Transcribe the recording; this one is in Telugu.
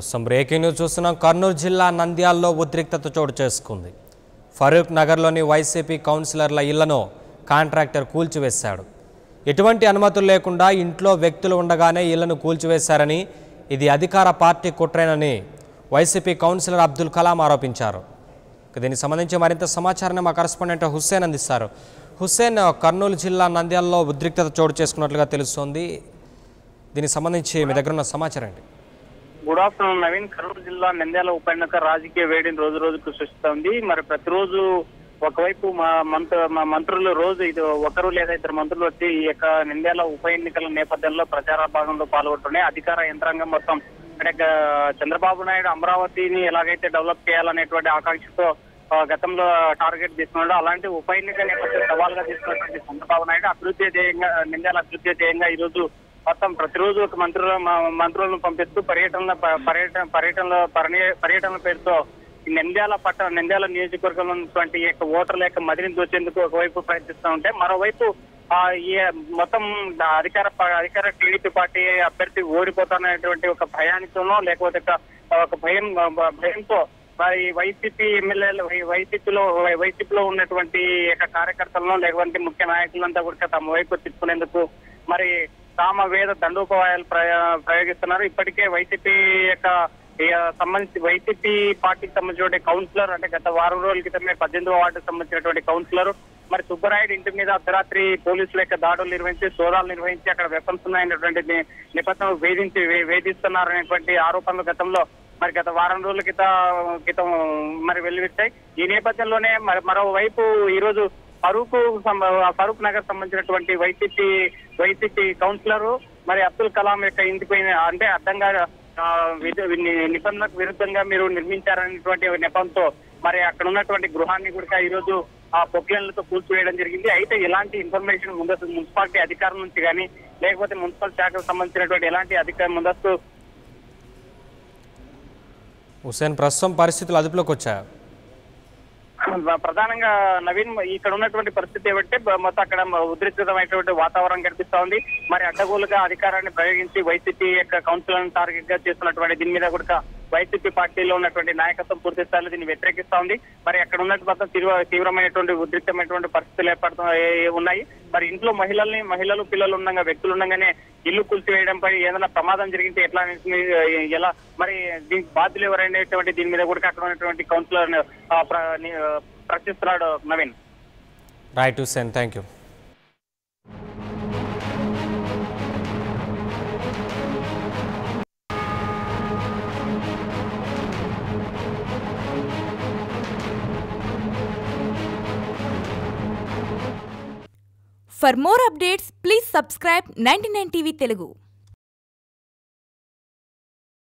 ప్రస్తుతం బ్రేకింగ్ న్యూస్ చూస్తున్నాం. కర్నూలు జిల్లా నంద్యాలలో ఉద్రిక్తత చోటు చేసుకుంది. ఫరూక్ నగర్లోని వైసీపీ కౌన్సిలర్ల ఇళ్లను కాంట్రాక్టర్ కూల్చివేశాడు. ఎటువంటి అనుమతులు లేకుండా ఇంట్లో వ్యక్తులు ఉండగానే ఇళ్లను కూల్చివేశారని, ఇది అధికార పార్టీ కుట్రేనని వైసీపీ కౌన్సిలర్ అబ్దుల్ కలాం ఆరోపించారు. దీనికి సంబంధించి మరింత సమాచారాన్ని మా కరెస్పాండెంట్ హుస్సేన్ అందిస్తారు. హుస్సేన్, కర్నూలు జిల్లా నంద్యాలలో ఉద్రిక్తత చోటు చేసుకున్నట్లుగా తెలుస్తోంది. దీనికి సంబంధించి మీ దగ్గర ఉన్న సమాచారం ఏంటి? Good afternoon Naveen. కర్నూలు జిల్లా నంద్యాల ఉప ఎన్నిక రాజకీయ వేడిని రోజు రోజుకు సృష్టిస్తోంది. మరి ప్రతిరోజు ఒకవైపు మా మంత్రులు రోజు ఇది ఒకరు లేదా ఇద్దరు మంత్రులు వచ్చి ఈ యొక్క నంద్యాల ఉప ఎన్నికల నేపథ్యంలో ప్రచార భాగంలో పాల్గొంటున్నాయి. అధికార యంత్రాంగం మొత్తం అంటే చంద్రబాబు నాయుడు అమరావతిని ఎలాగైతే డెవలప్ చేయాలనేటువంటి ఆకాంక్షతో గతంలో టార్గెట్ తీసుకున్నాడు, అలాంటి ఉప ఎన్నిక నేపథ్యం సవాల్గా తీసుకున్నటువంటి చంద్రబాబు నాయుడు అభివృద్ధి ధ్యేయంగా నంద్యాల అభివృద్ధి ధ్యేయంగా ఈ రోజు మొత్తం ప్రతిరోజు ఒక మంత్రులను పంపిస్తూ పర్యటనల పేరుతో నంద్యాల నియోజకవర్గంలో ఉన్నటువంటి యొక్క ఓటర్ల యొక్క మదిని దోచేందుకు ఒకవైపు ప్రయత్నిస్తూ ఉంటే, మరోవైపు ఈ మొత్తం అధికార టీడీపీ పార్టీ అభ్యర్థి ఓడిపోతాననేటువంటి ఒక భయానితోనో లేకపోతే ఒక భయంతో మరి వైసీపీ ఎమ్మెల్యేలు వైసీపీలో ఉన్నటువంటి యొక్క కార్యకర్తలను లేకపోతే ముఖ్య నాయకులంతా కూడా తమ వైపు తిప్పుకునేందుకు మరి తామ వేద దండోపాయాలు ప్రయోగిస్తున్నారు. ఇప్పటికే వైసీపీ పార్టీకి సంబంధించిన కౌన్సిలర్ అంటే గత వారం రోజుల క్రితమే 18వ వార్డుకు సంబంధించినటువంటి కౌన్సిలర్ మరి సుబ్బరాయుడు ఇంటి మీద అర్ధరాత్రి పోలీసుల యొక్క దాడులు నిర్వహించి సోదాలు నిర్వహించి అక్కడ వెపన్స్ ఉన్నాయనేటువంటి నేపథ్యంలో వేధిస్తున్నారనేటువంటి ఆరోపణలు గతంలో మరి గత వారం రోజుల క్రితం మరి వెల్లువిచ్చాయి. ఈ నేపథ్యంలోనే మరోవైపు ఈ రోజు ఫరూక్ నగర్ సంబంధించినటువంటి వైసీపీ కౌన్సిలర్ మరి అబ్దుల్ కలాం యొక్క ఇంటికి అంటే అడ్డంగా నిబంధనలకు విరుద్ధంగా మీరు నిర్మించారనేటువంటి నెపంతో మరి అక్కడ ఉన్నటువంటి గృహాన్ని కూడా ఈ రోజు ఆ పొక్లైన్లతో కూల్చివేయడం జరిగింది. అయితే ఎలాంటి ఇన్ఫర్మేషన్ ముందస్తు మున్సిపాలిటీ అధికారుల నుంచి కానీ లేకపోతే మున్సిపల్ శాఖకు సంబంధించినటువంటి ఎలాంటి ముందస్తు హుస్సేన్, ప్రస్తుతం పరిస్థితులు అదుపులోకి వచ్చాయి. ప్రధానంగా నవీన్ ఇక్కడ ఉన్నటువంటి పరిస్థితి ఏమంటే మొత్తం అక్కడ ఉద్రిక్తమైనటువంటి వాతావరణం కనిపిస్తా ఉంది. మరి అడ్డగోలుగా అధికారాన్ని ప్రయోగించి వైసీపీ యొక్క కౌన్సిలర్ టార్గెట్ గా చేస్తున్నటువంటి దీని మీద కూడా వైసీపీ పార్టీలో ఉన్నటువంటి నాయకత్వం పూర్తి స్థాయిలో దీన్ని వ్యతిరేకిస్తా ఉంది. మరి అక్కడ ఉన్నటువంటి తీవ్రమైనటువంటి ఉద్రిక్తమైనటువంటి పరిస్థితులు ఉన్నాయి. మరి ఇంట్లో మహిళలు పిల్లలు ఉండగా వ్యక్తులు ఉండగానే ఇల్లు కూల్చివేయడంపై ఏదైనా ప్రమాదం జరిగితే ఎలా మరి దీనికి బాధ్యులు ఎవరైనటువంటి దీని మీద కూడా అక్కడ ఉన్నటువంటి కౌన్సిలర్ ప్రశ్నిస్తున్నాడు Naveen. Right Hussain, thank you. For more updates, please subscribe 99 TV Telugu.